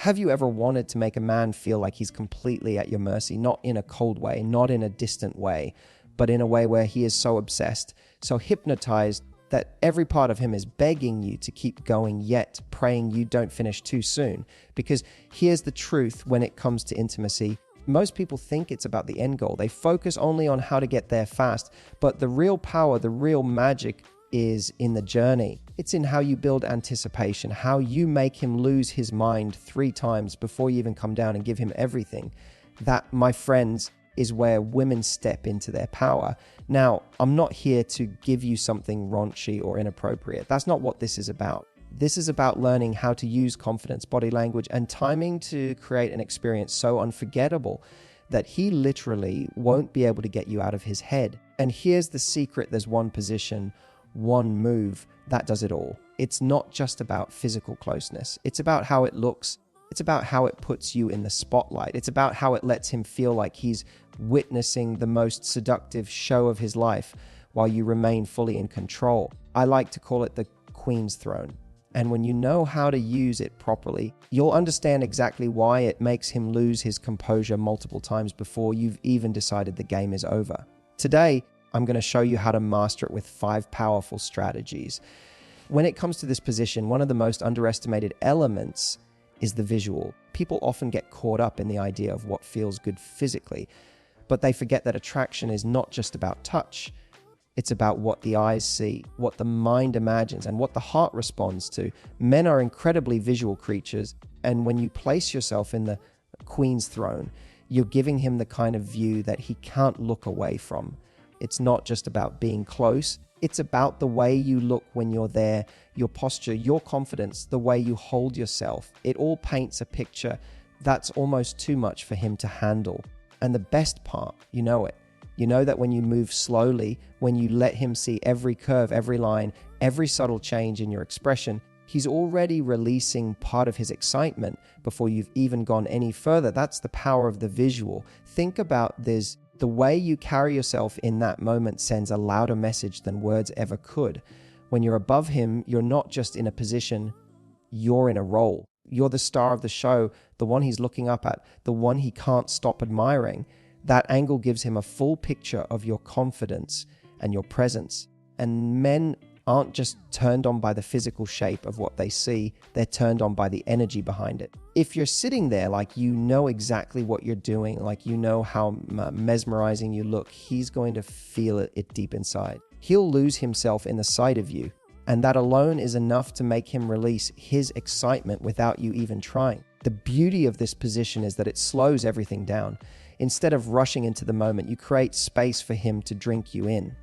Have you ever wanted to make a man feel like he's completely at your mercy, not in a cold way, not in a distant way, but in a way where he is so obsessed, so hypnotized that every part of him is begging you to keep going, yet praying you don't finish too soon? Because here's the truth when it comes to intimacy. Most people think it's about the end goal. They focus only on how to get there fast, but the real power, the real magic is in the journey. It's in how you build anticipation, how you make him lose his mind 3 times before you even come down and give him everything. That, my friends, is where women step into their power. Now, I'm not here to give you something raunchy or inappropriate. That's not what this is about. This is about learning how to use confidence, body language, and timing to create an experience so unforgettable that he literally won't be able to get you out of his head. And here's the secret. There's one position, one move that does it all. It's not just about physical closeness. It's about how it looks. It's about how it puts you in the spotlight. It's about how it lets him feel like he's witnessing the most seductive show of his life while you remain fully in control. I like to call it the Queen's Throne. And when you know how to use it properly, you'll understand exactly why it makes him lose his composure multiple times before you've even decided the game is over. Today, I'm going to show you how to master it with 5 powerful strategies. When it comes to this position, one of the most underestimated elements is the visual. People often get caught up in the idea of what feels good physically, but they forget that attraction is not just about touch. It's about what the eyes see, what the mind imagines, and what the heart responds to. Men are incredibly visual creatures, and when you place yourself in the Queen's Throne, you're giving him the kind of view that he can't look away from. It's not just about being close. It's about the way you look when you're there, your posture, your confidence, the way you hold yourself. It all paints a picture that's almost too much for him to handle. And the best part, you know it. You know that when you move slowly, when you let him see every curve, every line, every subtle change in your expression, he's already releasing part of his excitement before you've even gone any further. That's the power of the visual. Think about this. The way you carry yourself in that moment sends a louder message than words ever could. When you're above him, you're not just in a position, you're in a role. You're the star of the show, the one he's looking up at, the one he can't stop admiring. That angle gives him a full picture of your confidence and your presence. And men aren't just turned on by the physical shape of what they see, they're turned on by the energy behind it. If you're sitting there like you know exactly what you're doing, like you know how mesmerizing you look, he's going to feel it deep inside. He'll lose himself in the sight of you, and that alone is enough to make him release his excitement without you even trying. The beauty of this position is that it slows everything down. Instead of rushing into the moment, you create space for him to drink you in.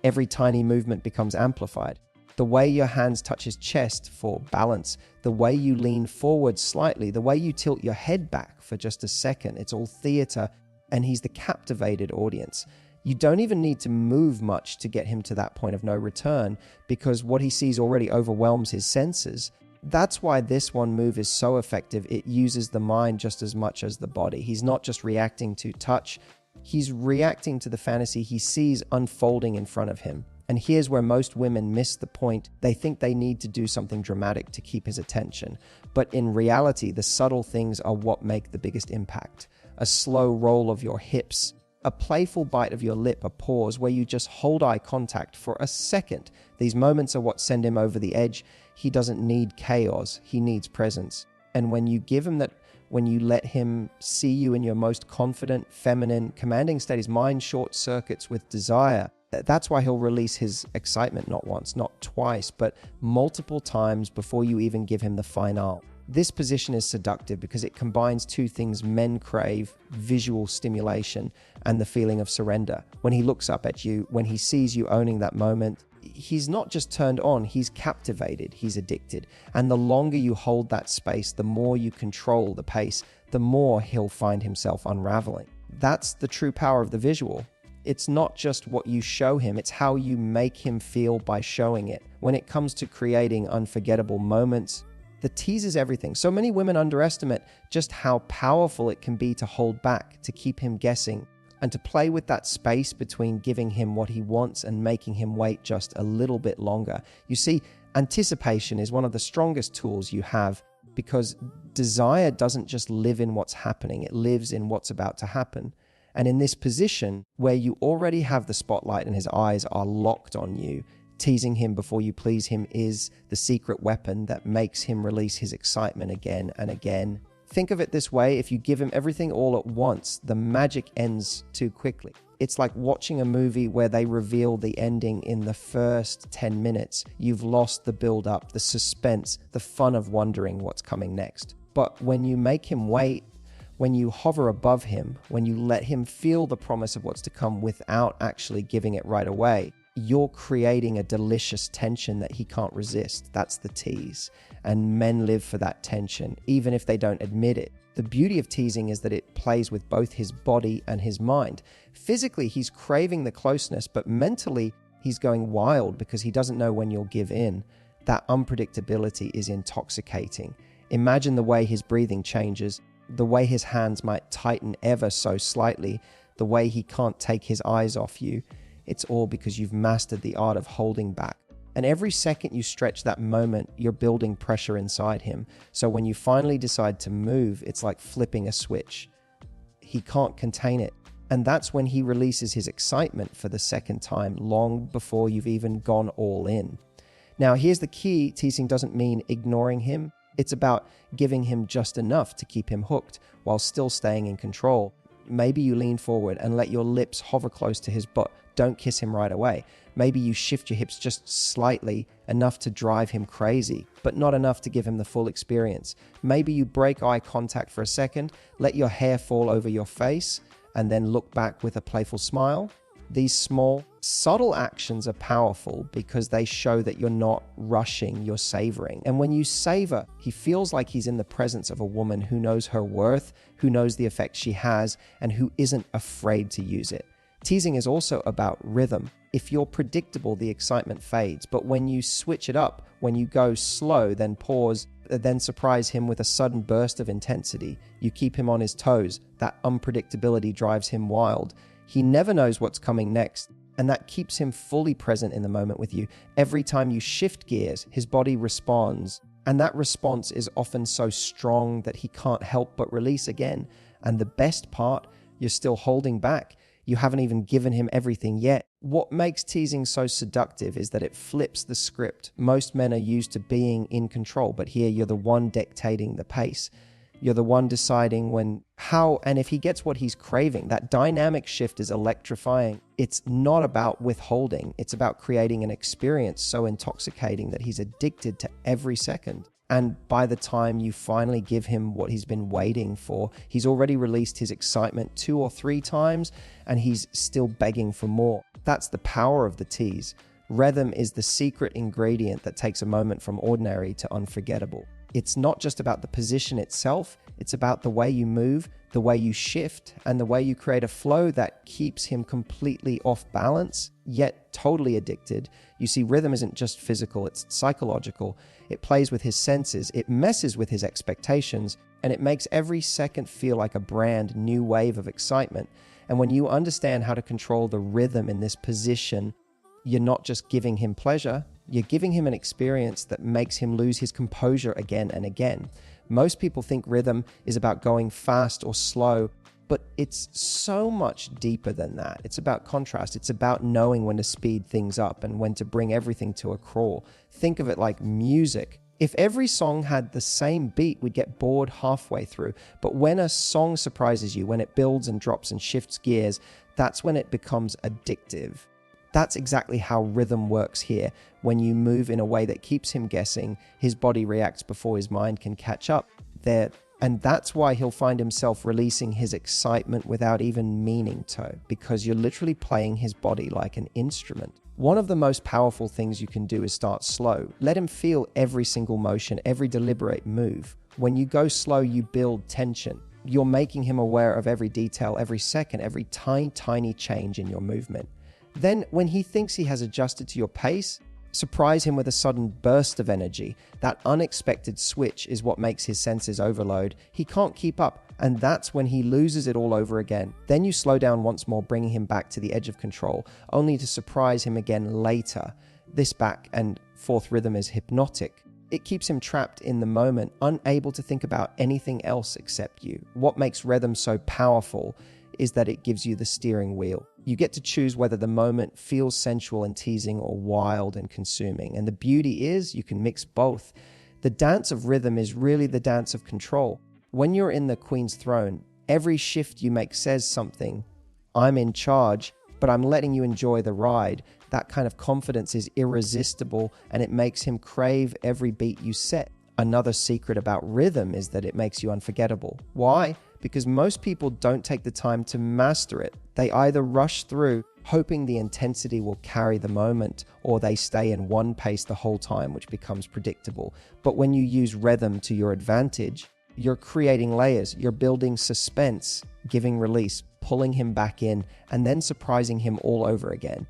Every tiny movement becomes amplified. The way your hands touch his chest for balance, the way you lean forward slightly, the way you tilt your head back for just a second, it's all theater, and he's the captivated audience. You don't even need to move much to get him to that point of no return, because what he sees already overwhelms his senses. That's why this one move is so effective. It uses the mind just as much as the body. He's not just reacting to touch, he's reacting to the fantasy he sees unfolding in front of him. And here's where most women miss the point. They think they need to do something dramatic to keep his attention. But in reality, the subtle things are what make the biggest impact. A slow roll of your hips, a playful bite of your lip, a pause where you just hold eye contact for a second. These moments are what send him over the edge. He doesn't need chaos, he needs presence. And when you give him that, when you let him see you in your most confident, feminine, commanding state, his mind short circuits with desire. That's why he'll release his excitement not once, not twice, but multiple times before you even give him the finale. This position is seductive because it combines 2 things men crave: visual stimulation and the feeling of surrender. When he looks up at you, when he sees you owning that moment, he's not just turned on, he's captivated, he's addicted. And the longer you hold that space, the more you control the pace, the more he'll find himself unraveling. That's the true power of the visual. It's not just what you show him, it's how you make him feel by showing it. When it comes to creating unforgettable moments, the tease is everything. So many women underestimate just how powerful it can be to hold back, to keep him guessing, and to play with that space between giving him what he wants and making him wait just a little bit longer. You see, anticipation is one of the strongest tools you have. because desire doesn't just live in what's happening, it lives in what's about to happen. And in this position, where you already have the spotlight and his eyes are locked on you, teasing him before you please him is the secret weapon that makes him release his excitement again and again. Think of it this way: if you give him everything all at once, the magic ends too quickly. It's like watching a movie where they reveal the ending in the first 10 minutes. You've lost the build-up, the suspense, the fun of wondering what's coming next. But when you make him wait, when you hover above him, when you let him feel the promise of what's to come without actually giving it right away, you're creating a delicious tension that he can't resist. That's the tease. And men live for that tension, even if they don't admit it. The beauty of teasing is that it plays with both his body and his mind. Physically, he's craving the closeness, but mentally, he's going wild because he doesn't know when you'll give in. That unpredictability is intoxicating. Imagine the way his breathing changes, the way his hands might tighten ever so slightly, the way he can't take his eyes off you. It's all because you've mastered the art of holding back. And every second you stretch that moment, you're building pressure inside him. So when you finally decide to move, it's like flipping a switch. He can't contain it. And that's when he releases his excitement for the second time, long before you've even gone all in. Now, here's the key: teasing doesn't mean ignoring him. It's about giving him just enough to keep him hooked while still staying in control. Maybe you lean forward and let your lips hover close to his butt. Don't kiss him right away. Maybe you shift your hips just slightly, enough to drive him crazy, but not enough to give him the full experience. Maybe you break eye contact for a second, let your hair fall over your face, and then look back with a playful smile. These small, subtle actions are powerful because they show that you're not rushing, you're savoring. And when you savor, he feels like he's in the presence of a woman who knows her worth, who knows the effect she has, and who isn't afraid to use it. Teasing is also about rhythm. If you're predictable, the excitement fades. But when you switch it up, when you go slow, then pause, then surprise him with a sudden burst of intensity, you keep him on his toes. That unpredictability drives him wild. He never knows what's coming next, and that keeps him fully present in the moment with you. Every time you shift gears, his body responds, and that response is often so strong that he can't help but release again. And the best part, you're still holding back. You haven't even given him everything yet. What makes teasing so seductive is that it flips the script. Most men are used to being in control, but here you're the one dictating the pace. You're the one deciding when, how, and if he gets what he's craving. That dynamic shift is electrifying. It's not about withholding. It's about creating an experience so intoxicating that he's addicted to every second. And by the time you finally give him what he's been waiting for, he's already released his excitement 2 or 3 times, and he's still begging for more. That's the power of the tease. Rhythm is the secret ingredient that takes a moment from ordinary to unforgettable. It's not just about the position itself, it's about the way you move, the way you shift, and the way you create a flow that keeps him completely off balance, yet totally addicted. You see, rhythm isn't just physical, it's psychological. It plays with his senses, it messes with his expectations, and it makes every second feel like a brand new wave of excitement. And when you understand how to control the rhythm in this position, you're not just giving him pleasure, you're giving him an experience that makes him lose his composure again and again. Most people think rhythm is about going fast or slow, but it's so much deeper than that. It's about contrast. It's about knowing when to speed things up and when to bring everything to a crawl. Think of it like music. If every song had the same beat, we'd get bored halfway through. But when a song surprises you, when it builds and drops and shifts gears, that's when it becomes addictive. That's exactly how rhythm works here. When you move in a way that keeps him guessing, his body reacts before his mind can catch up. And that's why he'll find himself releasing his excitement without even meaning to, because you're literally playing his body like an instrument. One of the most powerful things you can do is start slow. Let him feel every single motion, every deliberate move. When you go slow, you build tension. You're making him aware of every detail, every second, every tiny change in your movement. Then, when he thinks he has adjusted to your pace, surprise him with a sudden burst of energy. That unexpected switch is what makes his senses overload. He can't keep up, and that's when he loses it all over again. Then you slow down once more, bringing him back to the edge of control, only to surprise him again later. This back and forth rhythm is hypnotic. It keeps him trapped in the moment, unable to think about anything else except you. What makes rhythm so powerful is that it gives you the steering wheel. You get to choose whether the moment feels sensual and teasing or wild and consuming. And the beauty is you can mix both. The dance of rhythm is really the dance of control. When you're in the queen's throne, every shift you make says something. I'm in charge, but I'm letting you enjoy the ride. That kind of confidence is irresistible, and it makes him crave every beat you set. Another secret about rhythm is that it makes you unforgettable. Why? Because most people don't take the time to master it. They either rush through, hoping the intensity will carry the moment, or they stay in one pace the whole time, which becomes predictable. But when you use rhythm to your advantage, you're creating layers, you're building suspense, giving release, pulling him back in, and then surprising him all over again.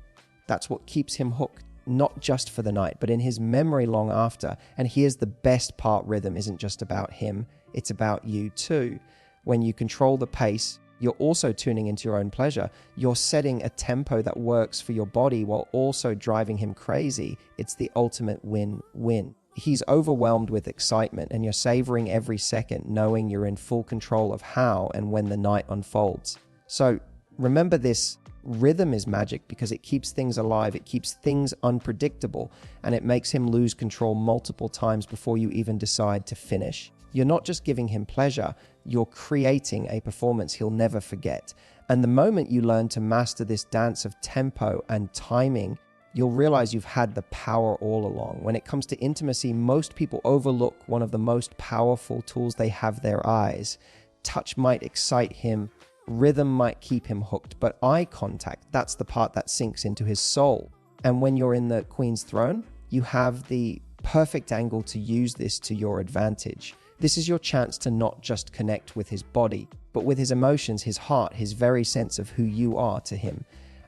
That's what keeps him hooked, not just for the night, but in his memory long after. And here's the best part: rhythm isn't just about him, it's about you too. When you control the pace, you're also tuning into your own pleasure. You're setting a tempo that works for your body while also driving him crazy. It's the ultimate win-win. He's overwhelmed with excitement, and you're savoring every second, knowing you're in full control of how and when the night unfolds. So remember this: rhythm is magic because it keeps things alive, it keeps things unpredictable, and it makes him lose control multiple times before you even decide to finish. You're not just giving him pleasure, you're creating a performance he'll never forget. And the moment you learn to master this dance of tempo and timing, you'll realize you've had the power all along. When it comes to intimacy, most people overlook one of the most powerful tools they have: their eyes. Touch might excite him, rhythm might keep him hooked, but eye contact, that's the part that sinks into his soul. And when you're in the queen's throne, you have the perfect angle to use this to your advantage. This is your chance to not just connect with his body, but with his emotions, his heart, his very sense of who you are to him.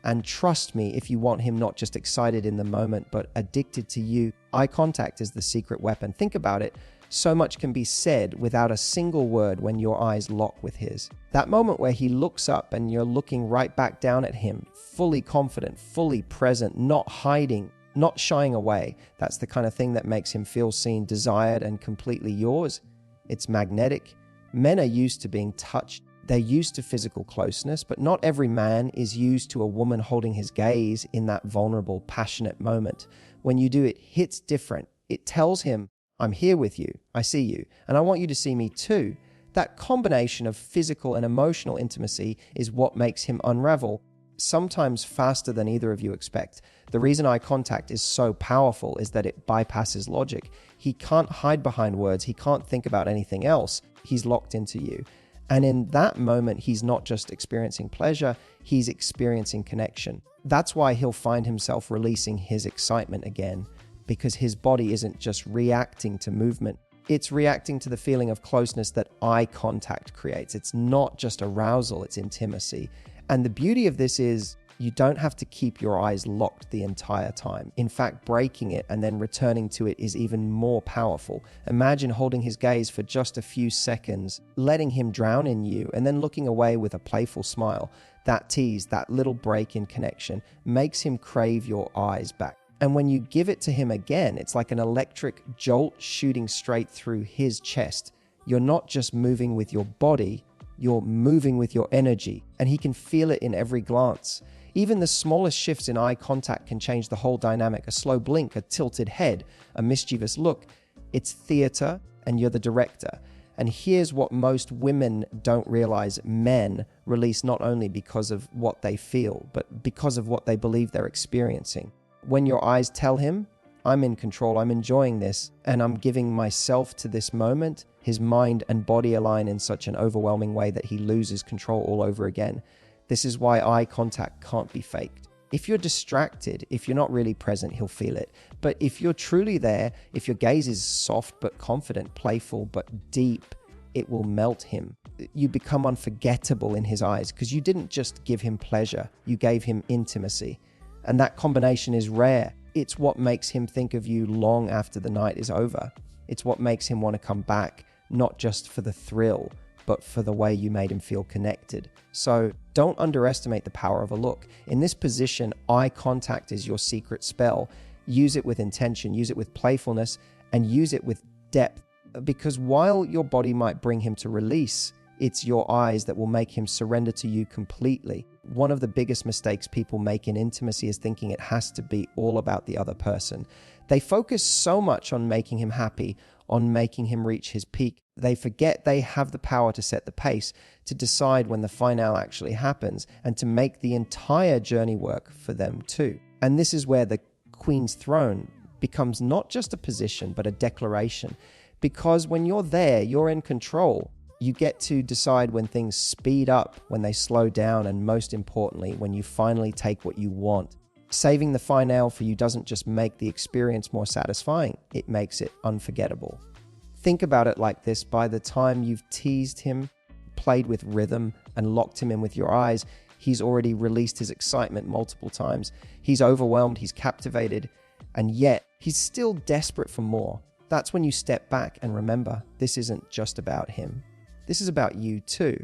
And trust me, if you want him not just excited in the moment, but addicted to you, eye contact is the secret weapon. Think about it. So much can be said without a single word when your eyes lock with his. That moment where he looks up and you're looking right back down at him, fully confident, fully present, not hiding, not shying away. That's the kind of thing that makes him feel seen, desired, and completely yours. It's magnetic. Men are used to being touched. They're used to physical closeness, but not every man is used to a woman holding his gaze in that vulnerable, passionate moment. When you do, it hits different. It tells him, I'm here with you, I see you, and I want you to see me too. That combination of physical and emotional intimacy is what makes him unravel, sometimes faster than either of you expect. The reason eye contact is so powerful is that it bypasses logic. He can't hide behind words, he can't think about anything else. He's locked into you. And in that moment, he's not just experiencing pleasure, he's experiencing connection. That's why he'll find himself releasing his excitement again, because his body isn't just reacting to movement, it's reacting to the feeling of closeness that eye contact creates. It's not just arousal, it's intimacy. And the beauty of this is you don't have to keep your eyes locked the entire time. In fact, breaking it and then returning to it is even more powerful. Imagine holding his gaze for just a few seconds, letting him drown in you, and then looking away with a playful smile. That tease, that little break in connection, makes him crave your eyes back. And when you give it to him again, it's like an electric jolt shooting straight through his chest. You're not just moving with your body, you're moving with your energy, and he can feel it in every glance. Even the smallest shifts in eye contact can change the whole dynamic. A slow blink, a tilted head, a mischievous look. It's theater, and you're the director. And here's what most women don't realize: men release not only because of what they feel, but because of what they believe they're experiencing. When your eyes tell him, I'm in control, I'm enjoying this, and I'm giving myself to this moment, his mind and body align in such an overwhelming way that he loses control all over again. This is why eye contact can't be faked. If you're distracted, if you're not really present, he'll feel it. But if you're truly there, if your gaze is soft but confident, playful but deep, it will melt him. You become unforgettable in his eyes because you didn't just give him pleasure, you gave him intimacy. And that combination is rare. It's what makes him think of you long after the night is over. It's what makes him want to come back, not just for the thrill, but for the way you made him feel connected. So don't underestimate the power of a look. In this position, eye contact is your secret spell. Use it with intention, use it with playfulness, and use it with depth. Because while your body might bring him to release, it's your eyes that will make him surrender to you completely. One of the biggest mistakes people make in intimacy is thinking it has to be all about the other person. They focus so much on making him happy, on making him reach his peak. They forget they have the power to set the pace, to decide when the finale actually happens, and to make the entire journey work for them too. And this is where the Queen's throne becomes not just a position, but a declaration. Because when you're there, you're in control. You get to decide when things speed up, when they slow down, and most importantly, when you finally take what you want. Saving the finale for you doesn't just make the experience more satisfying, it makes it unforgettable. Think about it like this: by the time you've teased him, played with rhythm, and locked him in with your eyes, he's already released his excitement multiple times. He's overwhelmed, he's captivated, and yet he's still desperate for more. That's when you step back and remember, this isn't just about him. This is about you too.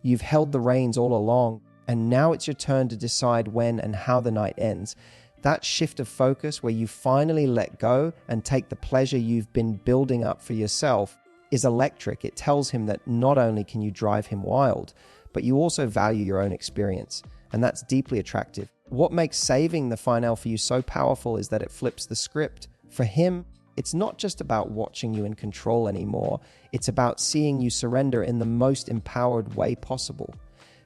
You've held the reins all along, and now it's your turn to decide when and how the night ends. That shift of focus where you finally let go and take the pleasure you've been building up for yourself is electric. It tells him that not only can you drive him wild, but you also value your own experience, and that's deeply attractive. What makes saving the finale for you so powerful is that it flips the script. For him, it's not just about watching you in control anymore. It's about seeing you surrender in the most empowered way possible.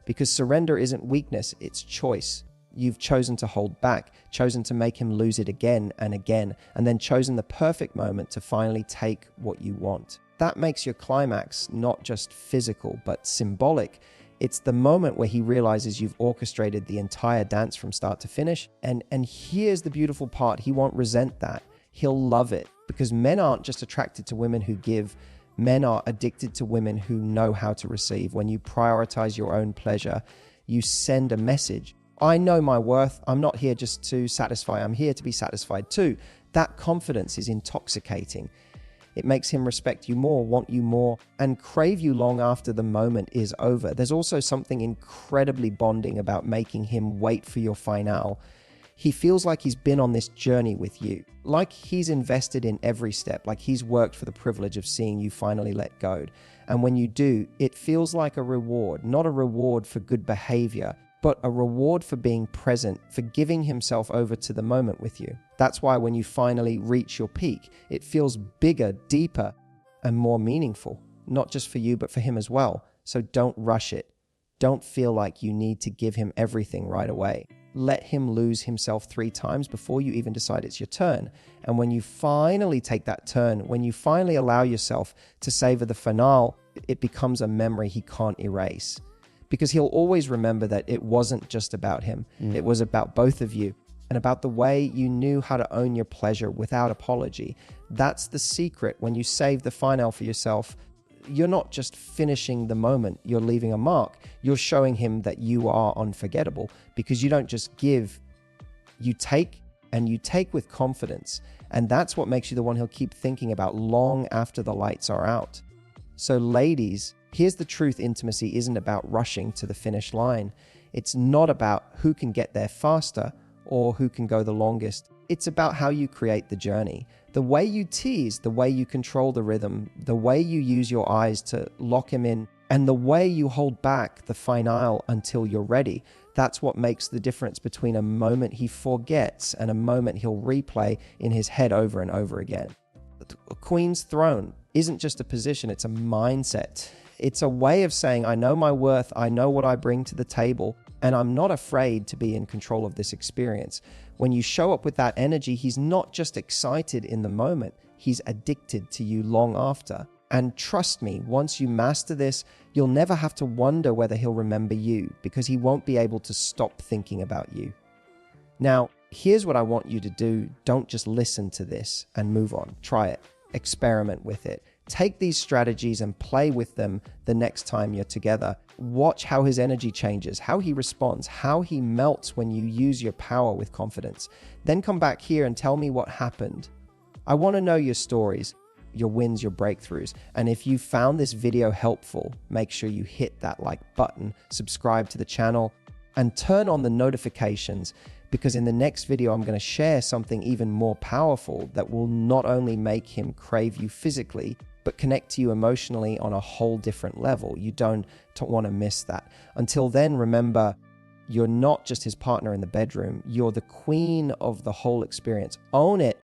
Because surrender isn't weakness, it's choice. You've chosen to hold back, chosen to make him lose it again and again, and then chosen the perfect moment to finally take what you want. That makes your climax not just physical, but symbolic. It's the moment where he realizes you've orchestrated the entire dance from start to finish. And here's the beautiful part: he won't resent that. He'll love it, because men aren't just attracted to women who give. Men are addicted to women who know how to receive. When you prioritize your own pleasure, you send a message. I know my worth. I'm not here just to satisfy. I'm here to be satisfied too. That confidence is intoxicating. It makes him respect you more, want you more, and crave you long after the moment is over. There's also something incredibly bonding about making him wait for your finale. He feels like he's been on this journey with you, like he's invested in every step, like he's worked for the privilege of seeing you finally let go. And when you do, it feels like a reward, not a reward for good behavior, but a reward for being present, for giving himself over to the moment with you. That's why when you finally reach your peak, it feels bigger, deeper, and more meaningful, not just for you, but for him as well. So don't rush it. Don't feel like you need to give him everything right away. Let him lose himself 3 times before you even decide it's your turn. And when you finally take that turn, when you finally allow yourself to savor the finale, it becomes a memory he can't erase. Because he'll always remember that it wasn't just about him. It was about both of you, and about the way you knew how to own your pleasure without apology. That's the secret. When you save the finale for yourself, you're not just finishing the moment, you're leaving a mark. You're showing him that you are unforgettable, because you don't just give, you take, and you take with confidence. And that's what makes you the one he'll keep thinking about long after the lights are out. So ladies, here's the truth: intimacy isn't about rushing to the finish line. It's not about who can get there faster or who can go the longest. It's about how you create the journey. The way you tease, the way you control the rhythm, the way you use your eyes to lock him in, and the way you hold back the finale until you're ready. That's what makes the difference between a moment he forgets and a moment he'll replay in his head over and over again. A Queen's throne isn't just a position, it's a mindset. It's a way of saying, I know my worth, I know what I bring to the table, and I'm not afraid to be in control of this experience. When you show up with that energy, he's not just excited in the moment, he's addicted to you long after. And trust me, once you master this, you'll never have to wonder whether he'll remember you, because he won't be able to stop thinking about you. Now, here's what I want you to do. Don't just listen to this and move on. Try it. Experiment with it. Take these strategies and play with them the next time you're together. Watch how his energy changes, how he responds, how he melts when you use your power with confidence. Then come back here and tell me what happened. I want to know your stories, your wins, your breakthroughs. And if you found this video helpful, make sure you hit that like button, subscribe to the channel, and turn on the notifications, because in the next video, I'm going to share something even more powerful that will not only make him crave you physically, but connect to you emotionally on a whole different level. You don't want to miss that. Until then, remember, you're not just his partner in the bedroom. You're the queen of the whole experience. Own it.